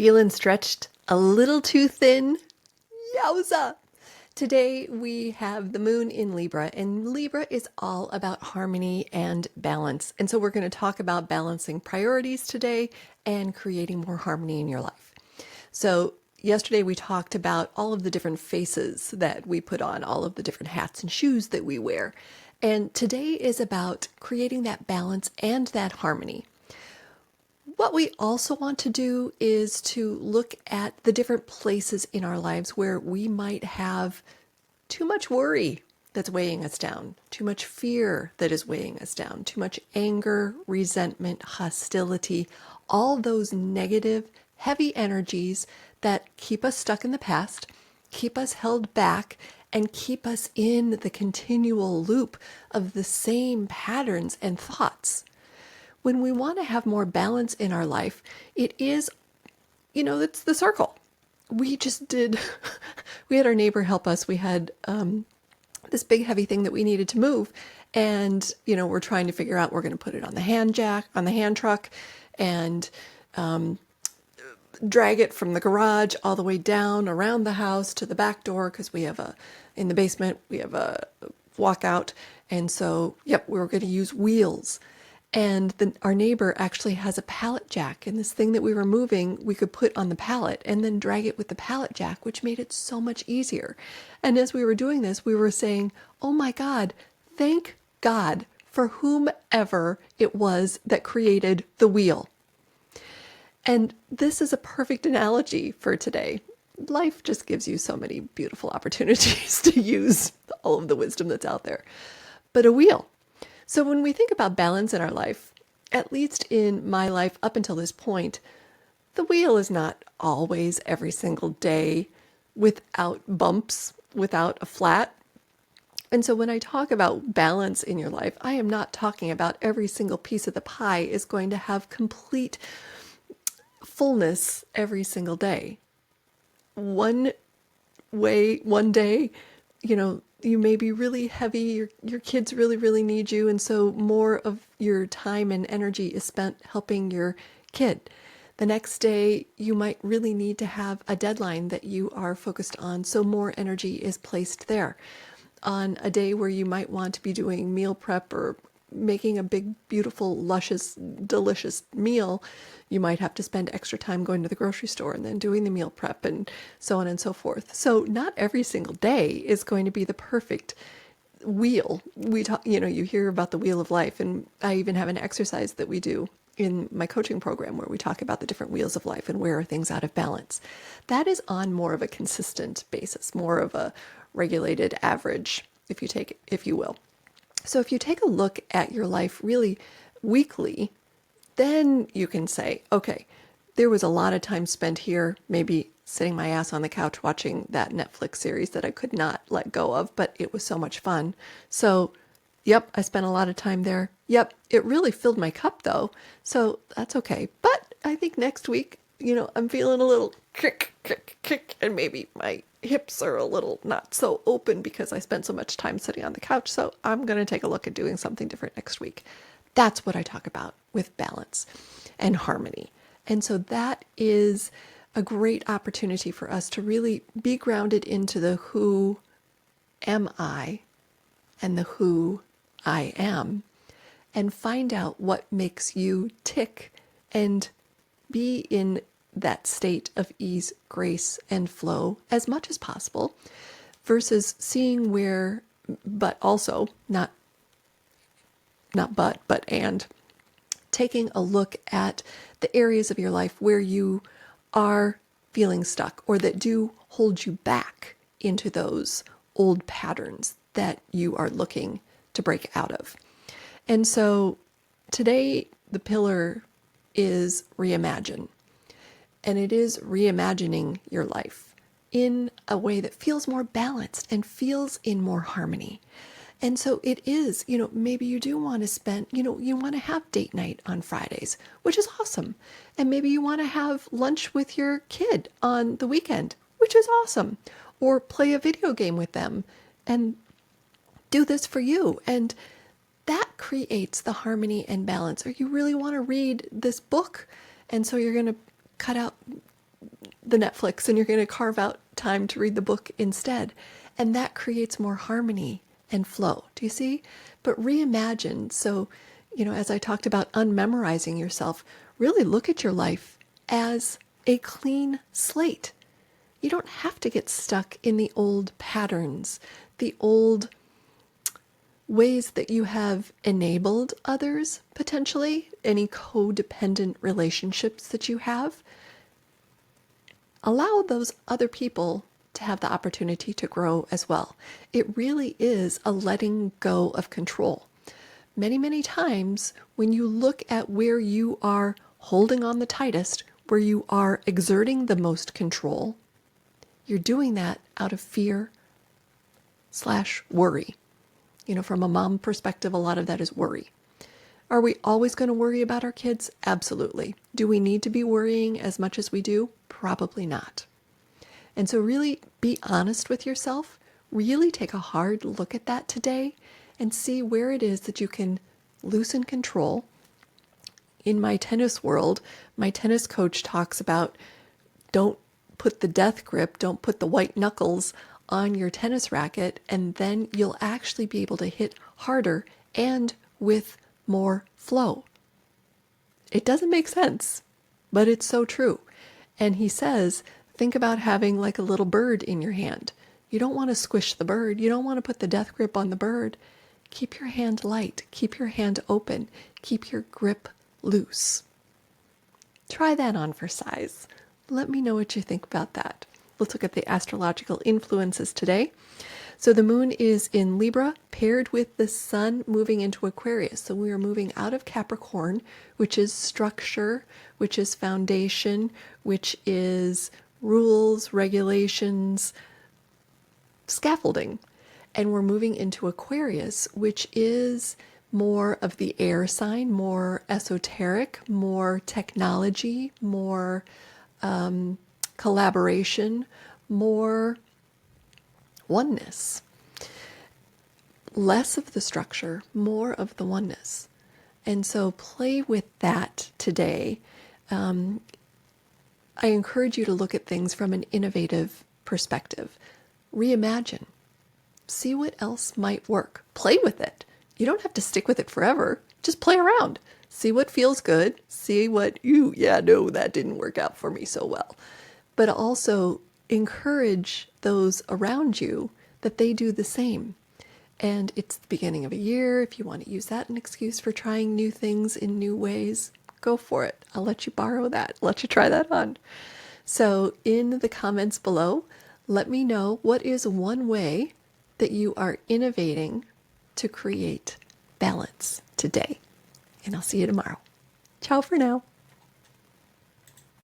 Feeling stretched a little too thin? Yowza! Today we have the moon in Libra, and Libra is all about harmony and balance. And so we're going to talk about balancing priorities today and creating more harmony in your life. So yesterday we talked about all of the different faces that we put on, all of the different hats and shoes that we wear. And today is about creating that balance and that harmony. What we also want to do is to look at the different places in our lives where we might have too much worry that's weighing us down, too much fear that is weighing us down, too much anger, resentment, hostility, all those negative, heavy energies that keep us stuck in the past, keep us held back, and keep us in the continual loop of the same patterns and thoughts. When we want to have more balance in our life, it is, it's the circle. We had our neighbor help us. We had this big heavy thing that we needed to move. And, we're trying to figure out, we're going to put it on the hand truck and drag it from the garage all the way down around the house to the back door. Because in the basement, we have a walkout. And so, we were going to use wheels. And our neighbor actually has a pallet jack, and this thing that we were moving, we could put on the pallet and then drag it with the pallet jack, which made it so much easier. And as we were doing this, we were saying, oh my God, thank God for whomever it was that created the wheel. And this is a perfect analogy for today. Life just gives you so many beautiful opportunities to use all of the wisdom that's out there. But a wheel. So when we think about balance in our life, at least in my life up until this point, the wheel is not always every single day without bumps, without a flat. And so when I talk about balance in your life, I am not talking about every single piece of the pie is going to have complete fullness every single day. One day, you may be really heavy, your kids really, really need you, and so more of your time and energy is spent helping your kid. The next day, you might really need to have a deadline that you are focused on, so more energy is placed there. On a day where you might want to be doing meal prep or making a big, beautiful, luscious, delicious meal, you might have to spend extra time going to the grocery store and then doing the meal prep and so on and so forth. So not every single day is going to be the perfect wheel. You hear about the wheel of life, and I even have an exercise that we do in my coaching program where we talk about the different wheels of life and where are things out of balance. That is on more of a consistent basis, more of a regulated average, if you will. So if you take a look at your life really weekly, then you can say, okay, there was a lot of time spent here, maybe sitting my ass on the couch watching that Netflix series that I could not let go of, but it was so much fun. So, yep, I spent a lot of time there. Yep, it really filled my cup though, so that's okay. But I think next week, I'm feeling a little kick, and maybe my hips are a little not so open because I spent so much time sitting on the couch. So I'm going to take a look at doing something different next week. That's what I talk about with balance and harmony. And so that is a great opportunity for us to really be grounded into the who am I and the who I am, and find out what makes you tick and be in that state of ease, grace, and flow as much as possible, versus seeing where, but also not and taking a look at the areas of your life where you are feeling stuck or that do hold you back into those old patterns that you are looking to break out of. And so today the pillar is reimagine. And it is reimagining your life in a way that feels more balanced and feels in more harmony. And so it is, maybe you do want to spend, you want to have date night on Fridays, which is awesome. And maybe you want to have lunch with your kid on the weekend, which is awesome. Or play a video game with them and do this for you. And that creates the harmony and balance. Or you really want to read this book, and so you're going to cut out the Netflix and you're going to carve out time to read the book instead. And that creates more harmony and flow. Do you see? But reimagine. So, as I talked about unmemorizing yourself, really look at your life as a clean slate. You don't have to get stuck in the old patterns, the old ways that you have enabled others, potentially, any codependent relationships that you have. Allow those other people to have the opportunity to grow as well. It really is a letting go of control. Many, many times when you look at where you are holding on the tightest, where you are exerting the most control, you're doing that out of fear/worry. From a mom perspective, a lot of that is worry. Are we always going to worry about our kids? Absolutely. Do we need to be worrying as much as we do? Probably not. And so really be honest with yourself. Really take a hard look at that today and see where it is that you can loosen control. In my tennis world, my tennis coach talks about don't put the death grip, don't put the white knuckles on your tennis racket, and then you'll actually be able to hit harder and with more flow. It doesn't make sense, but it's so true. And he says, think about having like a little bird in your hand. You don't want to squish the bird. You don't want to put the death grip on the bird. Keep your hand light. Keep your hand open. Keep your grip loose. Try that on for size. Let me know what you think about that. Let's look at the astrological influences today. So the moon is in Libra, paired with the sun moving into Aquarius. So we are moving out of Capricorn, which is structure, which is foundation, which is rules, regulations, scaffolding. And we're moving into Aquarius, which is more of the air sign, more esoteric, more technology, more collaboration, more oneness. Less of the structure, more of the oneness. And so play with that today. I encourage you to look at things from an innovative perspective. Reimagine. See what else might work. Play with it. You don't have to stick with it forever. Just play around. See what feels good. See what no, that didn't work out for me so well. But also encourage those around you that they do the same. And it's the beginning of a year. If you want to use that as an excuse for trying new things in new ways, go for it. I'll let you borrow that. Let you try that on. So in the comments below, let me know what is one way that you are innovating to create balance today. And I'll see you tomorrow. Ciao for now.